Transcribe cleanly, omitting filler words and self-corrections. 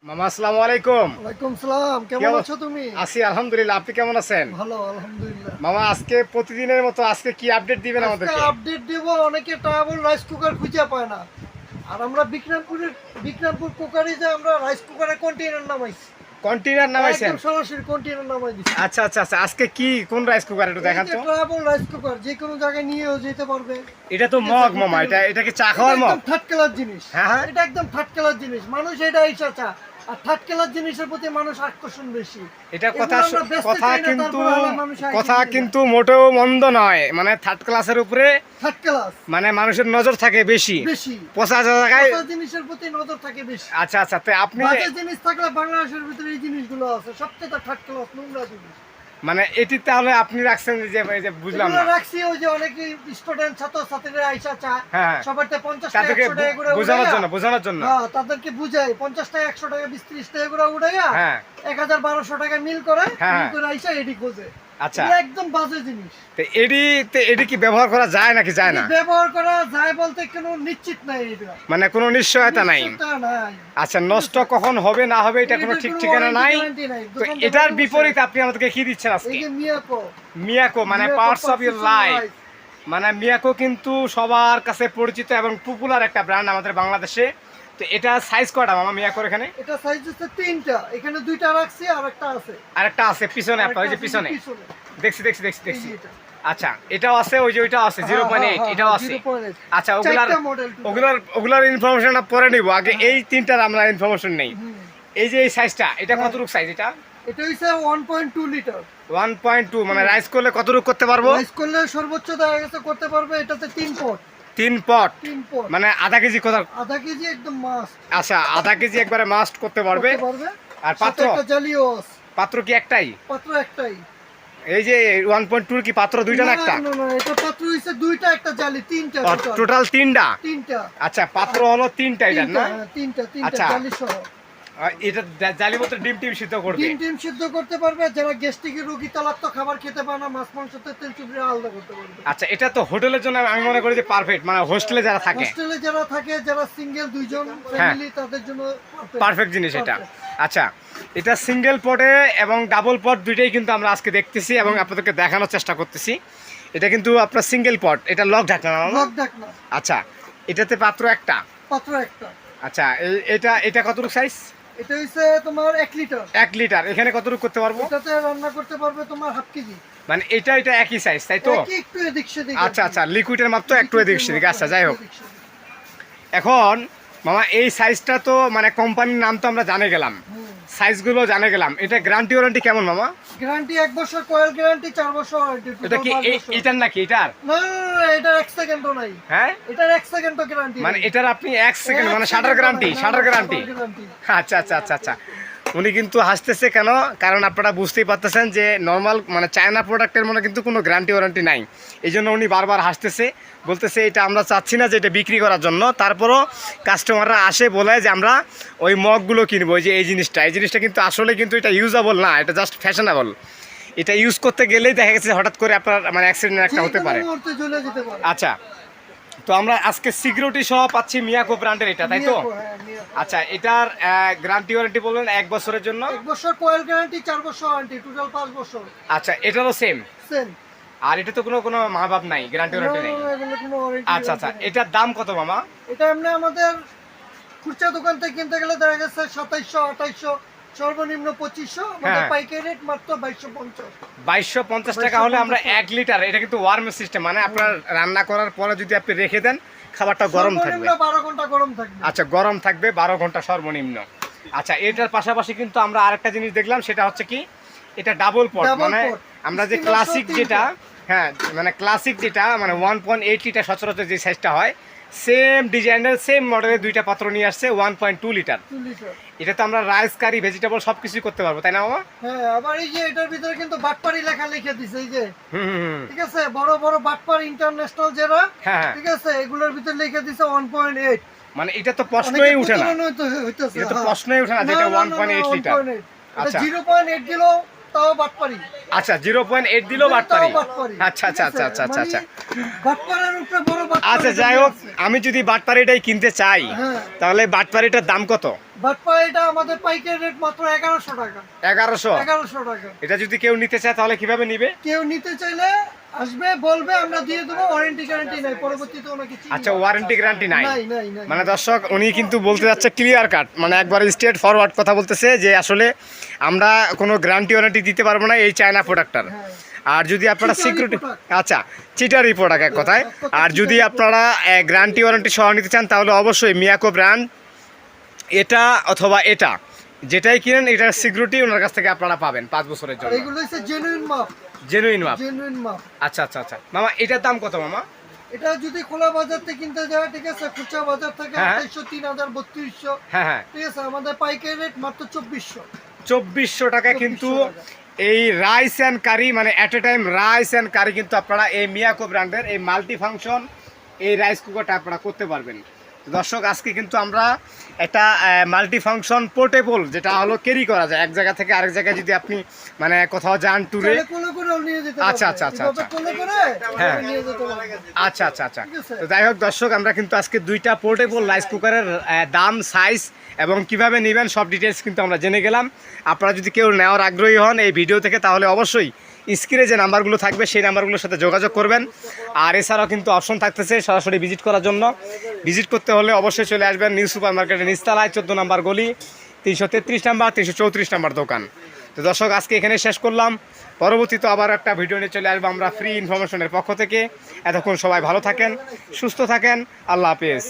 মামা আসসালামু আলাইকুম। ওয়ালাইকুম সালাম। কেমন আছো তুমি? আছি আলহামদুলিল্লাহ। আপনি কেমন আছেন? ভালো আলহামদুলিল্লাহ। মামা আজকে প্রতিদিনের মতো আজকে কি আপডেট দিবেন আমাদেরকে? আপডেট দেব। অনেকে ট্রাভেল রাইস কুকার খুঁজে পায় না, আর আমরা বিক্রমপুর কুকারে যে আমরা রাইস কুকারে কন্টেইনার নামাইছি। কন্টেইনার নামাইছেন? একদম সরাসরি কন্টেইনার নামাই দিছি। আচ্ছা আচ্ছা আচ্ছা, আজকে কি কোন রাইস কুকার একটু দেখান তো। ট্রাভেল রাইস কুকার যে কোনো জায়গায় নিয়েও যেতে পারবে। এটা তো মগ মামা, এটা কি চা খাওয়ার মগ? একদম থার্ড ক্লাস জিনিস। হ্যাঁ এটা একদম থার্ড ক্লাস জিনিস। মানুষ এটা ইচ্ছা চা, আর থার্ড ক্লাস জিনিসের প্রতি মানুষ আকর্ষণ বেশি। এটা কথা কিন্তু মোটেও মন্দ নয়, মানে থার্ড ক্লাসের উপরে থার্ড ক্লাস মানে মানুষের নজর থাকে বেশি। বেশি পচা জায়গায় জিনিসের প্রতি নজর থাকে বেশি। আচ্ছা আচ্ছা, তো আপনি বাজে জিনিস থাকলে বাংলাদেশের ভিতরে এই জিনিসগুলো আছে সবচেয়ে থার্ড ক্লাস নোংরা জিনিস। মানে এটি তাহলে আপনি রাখছেন যে বুঝলাম না। রাখছি ওই যে অনেক স্টুডেন্ট ছাত্রছাত্রীরা আইসা চায় হ্যাঁ সবাইতে 50 টাকা তাদেরকে 100 টাকা করে বোঝানোর জন্য হ্যাঁ তাদেরকে বুঝাই 50 টাকা 100 টাকা 20 30 টাকা করে উড়াইয়া হ্যাঁ 1000 1200 টাকা মিল করে হ্যাঁ মিল করে আইসা এডি খোঁজে। আচ্ছা, এটা একদম বাজে জিনিস। তো এডি কি ব্যবহার করা যায় নাকি যায় না? ব্যবহার করা যায় বলতে কোনো নিশ্চিত নাই, এটা মানে কোনো নিশ্চয়তা নাই। আচ্ছা, নষ্ট কখন হবে না হবে এটা কোনো ঠিক ঠিকানা নাই। তো এটার বিপরীত আপনি আমাদেরকে কি দিচ্ছেন আজকে? এই যে মিয়াকো মানে পাওয়ারস অফ ইওর লাইফ। মানে মিয়াকো কিন্তু সবার কাছে পরিচিত এবং পপুলার একটা ব্র্যান্ড আমাদের বাংলাদেশে। তো এটা সাইজ কয়টা মামা মিয়াকোর এখানে? এটা সাইজ হচ্ছে 3টা, এখানে 2টা রাখছি আর একটা আছে। আরেকটা আছে পিছনে, আপনার ওই যে পিছনে দেখছি। আচ্ছা, এটাও আছে, ওই যে ওইটাও আছে 0.8, এটাও আছে। আচ্ছা, ওগুলার ইনফরমেশন পরে নিব, আগে এই তিনটার আমরা ইনফরমেশন নেই। এই যে এই সাইজটা, এটা কতটুকু সাইজ? এটা হইছে 1.2 লিটার। 1.2 মানে রাইস করলে কতটুকু করতে পারবো? রাইস করলে সর্বোচ্চ দেখা গেছে করতে পারবে এটাতে 3 পট মানে আধা কেজি আধা কেজি একদম মাস্ট। আচ্ছা, আধা কেজি একবারে মাস্ট করতে পারবে। আর পাত্র কি একটাই? পাত্র একটাই। এই যে 1.2 কি পাত্র দুইটা না একটা? না, এটা পাত্র হইছে দুইটা, একটা জালি, 3টা টোটাল 3টা। আচ্ছা, পাত্র হলো 3টা এটা না? 3টা জালি সহ। এটা জালি মতো ডিম সিদ্ধ করবে? ডিম সিদ্ধ করতে পারবে। যারা গ্যাস্ট্রিকের রোগী তলাক্ত খাবার খেতে পারে না, মাছ মাংসতে তেল চুবড়ি আলাদা করতে পারবে। আচ্ছা, এটা তো হোটেলের জন্য আমি মনে করি যে পারফেক্ট, মানে হোস্টেলে যারা থাকে যারা সিঙ্গেল দুইজন ফ্যামিলি তাদের জন্য পারফেক্ট জিনিস এটা। আচ্ছা, এটা সিঙ্গেল পটে এবং ডাবল পট দুইটাই কিন্তু আমরা আজকে দেখতেছি এবং আপনাদেরকে দেখানোর চেষ্টা করতেছি। এটা কিন্তু আপনার সিঙ্গেল পট, এটা লক ঢাকনা। আচ্ছা, এটাতে পাত্র একটা। আচ্ছা, এটা কতটুকু সাইজ? এটা হইছে তোমার 1 লিটার। 1 লিটার। এখানে কতটুকু করতে পারবো? এটাতে রান্না করতে পারবে তোমার হাফ কেজি। মানে এটা একই সাইজ তাই তো? একটু এদিক সেদিক। আচ্ছা, লিকুইডের মাপ তো একটু এদিক সেদিক। আচ্ছা, যাই হোক। এখন মামা এই সাইজটা তো মানে কোম্পানির নাম তো আমরা জানে গেলাম, সাইজগুলো জানে গেলাম। এটা গ্যারান্টি ওয়ারেন্টি কেমন মামা? গ্যারান্টি 1 বছর, কয়েল গ্যারান্টি 4 বছর ওয়ারেন্টি। এটা কি এটার নাকি এটার? না, এটা 1 সেকেন্ডও নাই। হ্যাঁ, এটার 1 সেকেন্ডও গ্যারান্টি মানে এটার আপনি 1 সেকেন্ড মানে শাটার গ্যারান্টি। আচ্ছা, উনি কিন্তু হাসতেছে কেন? কারণ আপনারা বুঝতেই পারতেছেন যে নর্মাল মানে চায়না প্রোডাক্টের মনে কিন্তু কোনো গ্যারান্টি ওয়ারেন্টি নাই। এই জন্য উনি বারবার হাসতেছে, বলতেছে এটা আমরা চাচ্ছি না যে এটা বিক্রি করার জন্য। তারপরও কাস্টমাররা আসে বলে যে আমরা ওই মগগুলো কিনবো। ওই যে এই জিনিসটা কিন্তু আসলে কিন্তু এটা ইউজেবল না, এটা জাস্ট ফ্যাশনেবল। এটা ইউজ করতে গেলেই দেখা গেছে হঠাৎ করে আপনার মানে অ্যাক্সিডেন্ট একটা হতে পারে। আচ্ছা, তো আমরা আজকে সিকিউরিটি সহ পাচ্ছি মিয়াকো ব্র্যান্ডের এটা, তাই তো? আচ্ছা, এটার গ্যারান্টি ওয়ারেন্টি বললেন 1 বছরের জন্য। 1 বছর কয়েল গ্যারান্টি, 4 বছর ওয়ারেন্টি, টোটাল 5 বছর। আচ্ছা, এটারও সেম। আর এটা তো কোনো মা-বাপ নাই, গ্যারান্টি ওয়ারেন্টি নাই। আচ্ছা, এটার দাম কত মামা? এটা এমনি আমাদের খুচরা দোকান থেকে কিনতে গেলে দেখা গেছে 2700 2800, সর্বনিম্ন 2500। আমাদের পাইকারি রেট মাত্র 2250 টাকা হলে আমরা 1 লিটার। এটা কিন্তু ওয়ার্ম সিস্টেম, মানে আপনার রান্না করার পরে যদি আপনি রেখে দেন খাবারটা গরম থাকবে। 12 ঘন্টা গরম থাকবে। আচ্ছা, গরম থাকবে 12 ঘন্টা সর্বনিম্ন। আচ্ছা, এটার পাশাপাশি কিন্তু আমরা আরেকটা জিনিস দেখলাম, সেটা হচ্ছে কি এটা ডাবল পট। মানে আমরা যে ক্লাসিক যেটা, হ্যাঁ মানে ক্লাসিক যেটা মানে 1.8 লিটার সচরাচর যে সাইজটা হয়, সেম ডিজাইনের সেম মডেলের 2টা পাত্র নিয়ে আসছে 1.2 লিটার। এটা তো আমরা রাইস কারি ভেজিটেবল সবকিছুই করতে পারবো, তাই না মামা? হ্যাঁ, আবার এই যে এটার ভিতরে কিন্তু বাটপারি লেখা লিখে দিছে, এই যে ঠিক আছে, বড় বড় বাটপার ইন্টারন্যাশনাল যারা, ঠিক আছে, এগুলোর ভিতরে লিখে দিছে 1.8। মানে এটা তো প্রশ্নই উঠে না, এটা তো প্রশ্নই উঠে না যেটা 1.8 লিটার। আচ্ছা, 0.8 দিলো তাও বাটপারি। আচ্ছা, 0.8 দিলো বাটপারি। আচ্ছা, বাটপারের উপরে বড় বাটপারি। আচ্ছা, যাই হোক, আমি যদি বাটপারিটাই কিনতে চাই তাহলে বাটপারিটার দাম কত? বাটপাড়িটা আমাদের পাইকারি রেট মাত্র 1100 টাকা। 1100 টাকা। এটা যদি কেউ নিতে চায় তাহলে কিভাবে নিবে? কেউ নিতে চাইলে আসবে, বলবে, আমরা দিয়ে দেবো। ওয়ারেন্টি গ্যারান্টি নাই, পরবর্তীতে ওনাকে চিনবে। আচ্ছা, ওয়ারেন্টি গ্যারান্টি নাই? নাই নাই নাই। মানে দর্শক, উনি কিন্তু বলতে যাচ্ছে ক্লিয়ার কাট, মানে একবার স্ট্রেট ফরওয়ার্ড কথা বলতেছে যে আসলে আমরা কোনো গ্যারান্টি ওয়ারেন্টি দিতে পারবো না এই চায়না প্রোডাক্টটার। আর যদি আপনারা সিকিউরিটি, আচ্ছা চিটারি প্রোডাক্ট এক কথায়। আর যদি আপনারা গ্যারান্টি ওয়ারেন্টি সহ নিতে চান তাহলে অবশ্যই মিয়াকো ব্র্যান্ড এটা অথবা এটা যেটাই কিনেন, এটার সিকিউরিটি ওনার কাছ থেকে আপনারা পাবেন 5 বছরের জন্য। এগুলো হচ্ছে জেনুইন মাপ। জেনুইন মাপ? জেনুইন মাপ। আচ্ছা আচ্ছা আচ্ছা মামা, এটার দাম কত মামা? এটা যদি খোলা বাজার থেকে কিনতে যায়, ঠিক আছে, খুচরা বাজার থেকে 2800, 3000, 3200। হ্যাঁ, ঠিক আছে, আমাদের পাইকারি রেট মাত্র 2400। 2400 টাকা কিন্তু এই রাইস অ্যান্ড কারি, মানে at a time rice and curry কিন্তু আপনারা এই মিয়াকো ব্র্যান্ডের এই মাল্টি ফাংশন এই রাইস কুকারটা আপনারা করতে পারবেন। দর্শক, আজকে কিন্তু আমরা একটা মাল্টি ফাংশন পোর্টেবল, যেটা হলো ক্যারি করা যায় এক জায়গা থেকে আরেক জায়গায়, যদি আপনি মানে কোথাও যান ট্যুরে। আচ্ছা আচ্ছা আচ্ছা আচ্ছা হ্যাঁ আচ্ছা আচ্ছা আচ্ছা। তো যাই হোক দর্শক, আমরা কিন্তু আজকে 2টা পোর্টেবল রাইস কুকারের দাম, সাইজ এবং কিভাবে নেবেন সব ডিটেলস কিন্তু আমরা জেনে গেলাম। আপনারা যদি কেউ নেওয়ার আগ্রহী হন এই ভিডিও থেকে, তাহলে অবশ্যই স্ক্রিনে যে নাম্বারগুলো থাকবে সেই নাম্বারগুলোর সাথে যোগাযোগ করবেন। আর এছাড়াও কিন্তু অপশন থাকতেছে সরাসরি ভিজিট করার জন্য। ভিজিট করতে হলে অবশ্যই চলে আসবেন নিউ সুপার মার্কেটের নিচতলায় 14 নম্বর গলি, 333 নাম্বার, 334 নাম্বার দোকান। তো দর্শক, আজকে এখানে শেষ করলাম। পরবর্তীতে আবার একটা ভিডিও নিয়ে চলে আসবো আমরা ফ্রি ইনফরমেশনের পক্ষ থেকে। এতক্ষণ সবাই ভালো থাকেন, সুস্থ থাকেন, আল্লাহ হাফেজ।